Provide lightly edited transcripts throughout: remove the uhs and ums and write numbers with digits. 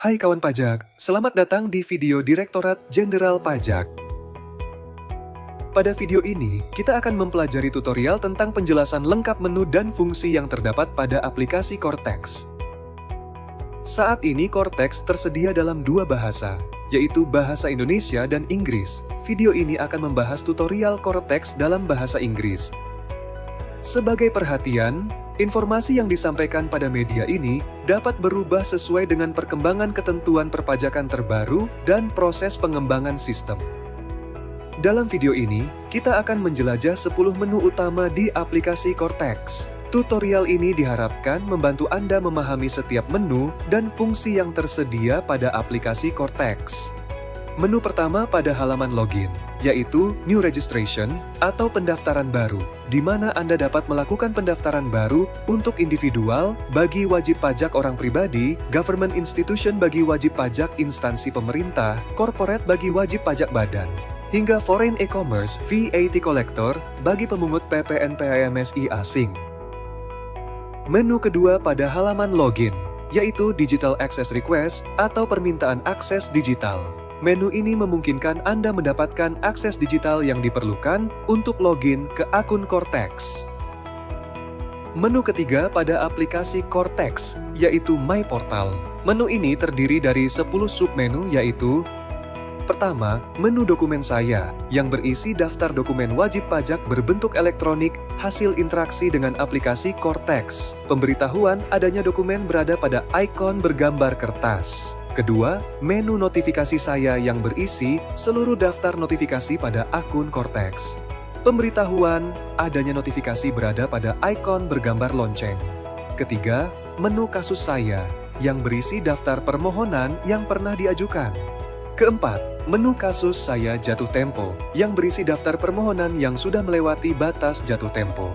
Hai kawan pajak, selamat datang di video Direktorat Jenderal Pajak. Pada video ini, kita akan mempelajari tutorial tentang penjelasan lengkap menu dan fungsi yang terdapat pada aplikasi Cortex. Saat ini Cortex tersedia dalam dua bahasa, yaitu bahasa Indonesia dan Inggris. Video ini akan membahas tutorial Cortex dalam bahasa Inggris. Sebagai perhatian, informasi yang disampaikan pada media ini dapat berubah sesuai dengan perkembangan ketentuan perpajakan terbaru dan proses pengembangan sistem. Dalam video ini, kita akan menjelajah 10 menu utama di aplikasi Cortex. Tutorial ini diharapkan membantu Anda memahami setiap menu dan fungsi yang tersedia pada aplikasi Cortex. Menu pertama pada halaman login, yaitu New Registration atau pendaftaran baru, di mana Anda dapat melakukan pendaftaran baru untuk individual bagi wajib pajak orang pribadi, government institution bagi wajib pajak instansi pemerintah, corporate bagi wajib pajak badan, hingga foreign e-commerce VAT collector bagi pemungut PPN/PAMSI asing. Menu kedua pada halaman login, yaitu Digital Access Request atau permintaan akses digital. Menu ini memungkinkan Anda mendapatkan akses digital yang diperlukan untuk login ke akun Cortex. Menu ketiga pada aplikasi Cortex, yaitu My Portal. Menu ini terdiri dari 10 submenu, yaitu: pertama, menu dokumen saya, yang berisi daftar dokumen wajib pajak berbentuk elektronik hasil interaksi dengan aplikasi Cortex. Pemberitahuan adanya dokumen berada pada ikon bergambar kertas. Kedua, menu notifikasi saya yang berisi seluruh daftar notifikasi pada akun Cortex. Pemberitahuan adanya notifikasi berada pada ikon bergambar lonceng. Ketiga, menu kasus saya yang berisi daftar permohonan yang pernah diajukan. Keempat, menu kasus saya jatuh tempo yang berisi daftar permohonan yang sudah melewati batas jatuh tempo.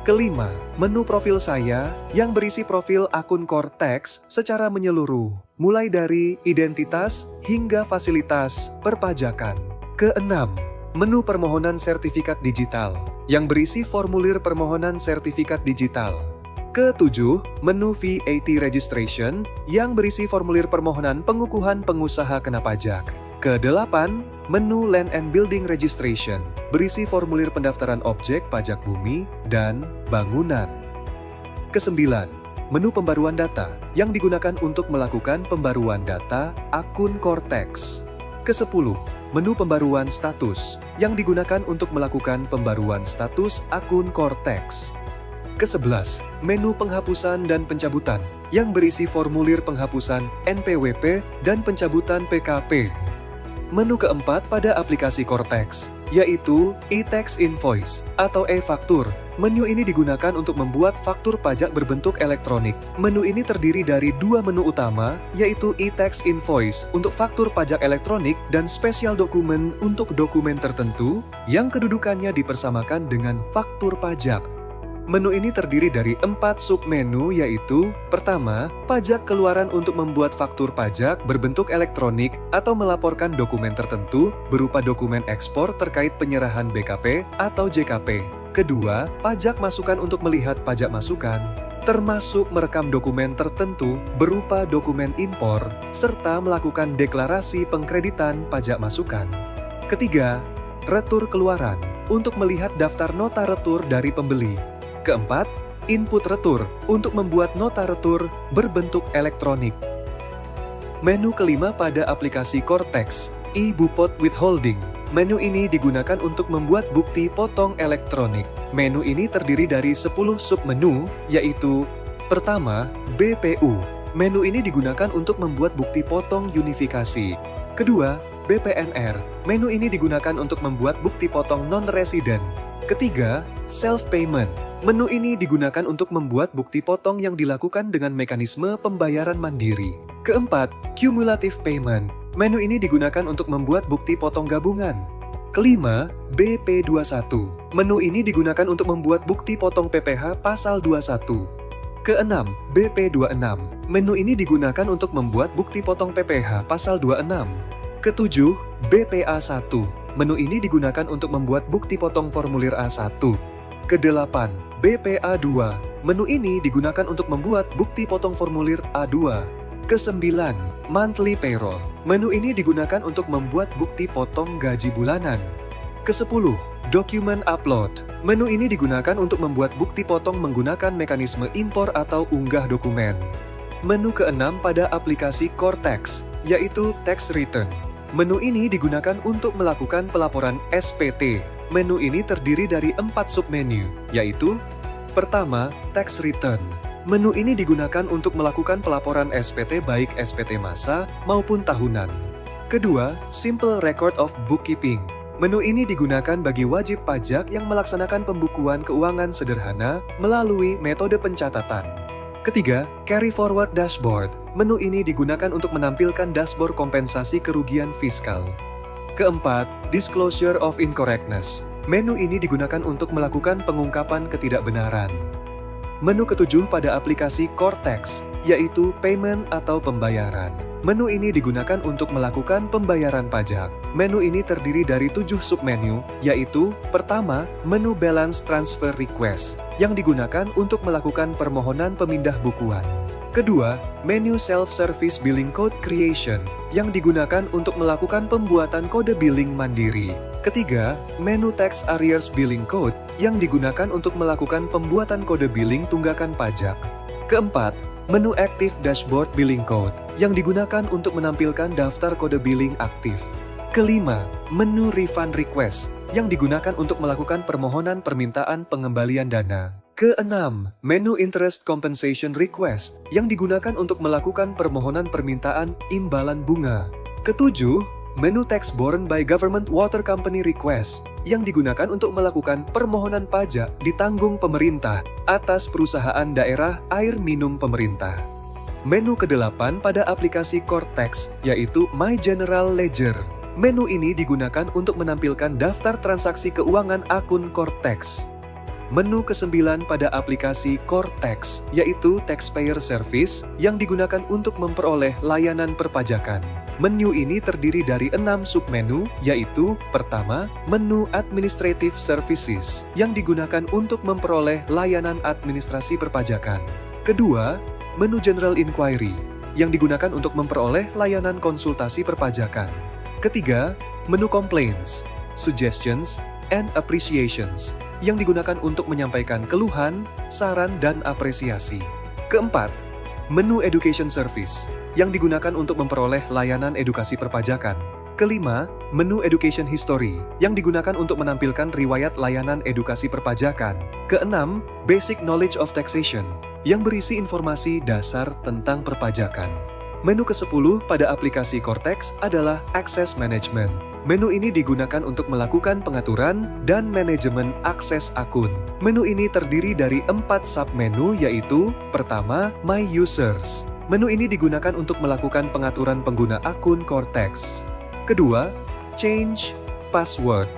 Kelima, menu profil saya yang berisi profil akun Cortex secara menyeluruh, mulai dari identitas hingga fasilitas perpajakan. Keenam, menu permohonan sertifikat digital yang berisi formulir permohonan sertifikat digital. Ketujuh, menu VAT registration yang berisi formulir permohonan pengukuhan pengusaha kena pajak. Kedelapan, menu Land and Building Registration, berisi formulir pendaftaran objek pajak bumi dan bangunan. Kesembilan, menu pembaruan data, yang digunakan untuk melakukan pembaruan data akun Cortex. Kesepuluh, menu pembaruan status, yang digunakan untuk melakukan pembaruan status akun Cortex. Kesebelas, menu penghapusan dan pencabutan, yang berisi formulir penghapusan NPWP dan pencabutan PKP. Menu keempat pada aplikasi Cortex, yaitu e-tax invoice atau e-faktur. Menu ini digunakan untuk membuat faktur pajak berbentuk elektronik. Menu ini terdiri dari dua menu utama, yaitu e-tax invoice untuk faktur pajak elektronik dan spesial dokumen untuk dokumen tertentu yang kedudukannya dipersamakan dengan faktur pajak. Menu ini terdiri dari 4 submenu, yaitu: pertama, pajak keluaran untuk membuat faktur pajak berbentuk elektronik atau melaporkan dokumen tertentu berupa dokumen ekspor terkait penyerahan BKP atau JKP. Kedua, pajak masukan untuk melihat pajak masukan, termasuk merekam dokumen tertentu berupa dokumen impor, serta melakukan deklarasi pengkreditan pajak masukan. Ketiga, retur keluaran untuk melihat daftar nota retur dari pembeli. Keempat, input retur untuk membuat nota retur berbentuk elektronik. Menu kelima pada aplikasi Cortex, e-Bupot withholding. Menu ini digunakan untuk membuat bukti potong elektronik. Menu ini terdiri dari 10 submenu, yaitu: pertama, BPU. Menu ini digunakan untuk membuat bukti potong unifikasi. Kedua, BPNR. Menu ini digunakan untuk membuat bukti potong non-resident. Ketiga, self-payment. Menu ini digunakan untuk membuat bukti potong yang dilakukan dengan mekanisme pembayaran mandiri. Keempat, cumulative payment. Menu ini digunakan untuk membuat bukti potong gabungan. Kelima, BP21. Menu ini digunakan untuk membuat bukti potong PPh pasal 21. Keenam, BP26. Menu ini digunakan untuk membuat bukti potong PPh pasal 26. Ketujuh, BPA1. Menu ini digunakan untuk membuat bukti potong formulir A1. Kedelapan, BPA2. Menu ini digunakan untuk membuat bukti potong formulir A2. Kesembilan, monthly payroll. Menu ini digunakan untuk membuat bukti potong gaji bulanan. Kesepuluh, document upload. Menu ini digunakan untuk membuat bukti potong menggunakan mekanisme impor atau unggah dokumen. Menu keenam pada aplikasi Cortex, yaitu tax return. Menu ini digunakan untuk melakukan pelaporan SPT. Menu ini terdiri dari 4 submenu, yaitu pertama, tax return. Menu ini digunakan untuk melakukan pelaporan SPT baik SPT masa maupun tahunan. Kedua, simple record of bookkeeping. Menu ini digunakan bagi wajib pajak yang melaksanakan pembukuan keuangan sederhana melalui metode pencatatan. Ketiga, carry forward dashboard. Menu ini digunakan untuk menampilkan dashboard kompensasi kerugian fiskal. Keempat, disclosure of incorrectness. Menu ini digunakan untuk melakukan pengungkapan ketidakbenaran. Menu ketujuh pada aplikasi Cortex, yaitu payment atau pembayaran. Menu ini digunakan untuk melakukan pembayaran pajak. Menu ini terdiri dari 7 submenu, yaitu pertama, menu balance transfer request, yang digunakan untuk melakukan permohonan pemindah bukuan. Kedua, menu self-service billing code creation, yang digunakan untuk melakukan pembuatan kode billing mandiri. Ketiga, menu tax arrears billing code, yang digunakan untuk melakukan pembuatan kode billing tunggakan pajak. Keempat, menu active dashboard billing code, yang digunakan untuk menampilkan daftar kode billing aktif. Kelima, menu refund request, yang digunakan untuk melakukan permohonan permintaan pengembalian dana. Keenam, menu interest compensation request, yang digunakan untuk melakukan permohonan permintaan imbalan bunga. Ketujuh, menu tax borne by government water company request, yang digunakan untuk melakukan permohonan pajak ditanggung pemerintah atas perusahaan daerah air minum pemerintah. Menu ke-8 pada aplikasi Cortex, yaitu My General Ledger. Menu ini digunakan untuk menampilkan daftar transaksi keuangan akun Cortex. Menu ke-9 pada aplikasi Cortex, yaitu Taxpayer Service, yang digunakan untuk memperoleh layanan perpajakan. Menu ini terdiri dari 6 submenu, yaitu pertama, menu Administrative Services, yang digunakan untuk memperoleh layanan administrasi perpajakan. Kedua, menu General Inquiry, yang digunakan untuk memperoleh layanan konsultasi perpajakan. Ketiga, menu Complaints, Suggestions, and Appreciations, yang digunakan untuk menyampaikan keluhan, saran, dan apresiasi. Keempat, menu Education Service, yang digunakan untuk memperoleh layanan edukasi perpajakan. Kelima, menu Education History, yang digunakan untuk menampilkan riwayat layanan edukasi perpajakan. Keenam, Basic Knowledge of Taxation, yang berisi informasi dasar tentang perpajakan. Menu ke-10 pada aplikasi Cortex adalah Access Management. Menu ini digunakan untuk melakukan pengaturan dan manajemen akses akun. Menu ini terdiri dari 4 submenu, yaitu pertama, My Users. Menu ini digunakan untuk melakukan pengaturan pengguna akun Cortex. Kedua, Change Password.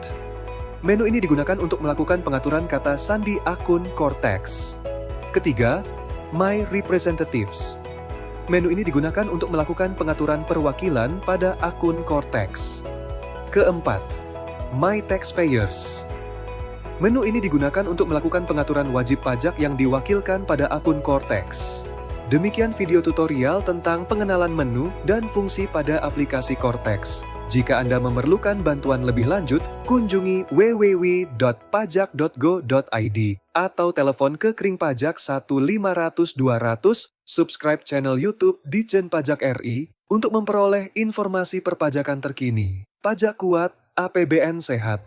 Menu ini digunakan untuk melakukan pengaturan kata sandi akun Cortex. Ketiga, My Representatives. Menu ini digunakan untuk melakukan pengaturan perwakilan pada akun Cortex. Keempat, My Taxpayers. Menu ini digunakan untuk melakukan pengaturan wajib pajak yang diwakilkan pada akun Cortex. Demikian video tutorial tentang pengenalan menu dan fungsi pada aplikasi Cortex. Jika Anda memerlukan bantuan lebih lanjut, kunjungi www.pajak.go.id atau telepon ke Kring Pajak 1500200, subscribe channel YouTube Ditjen Pajak RI untuk memperoleh informasi perpajakan terkini. Pajak kuat, APBN sehat.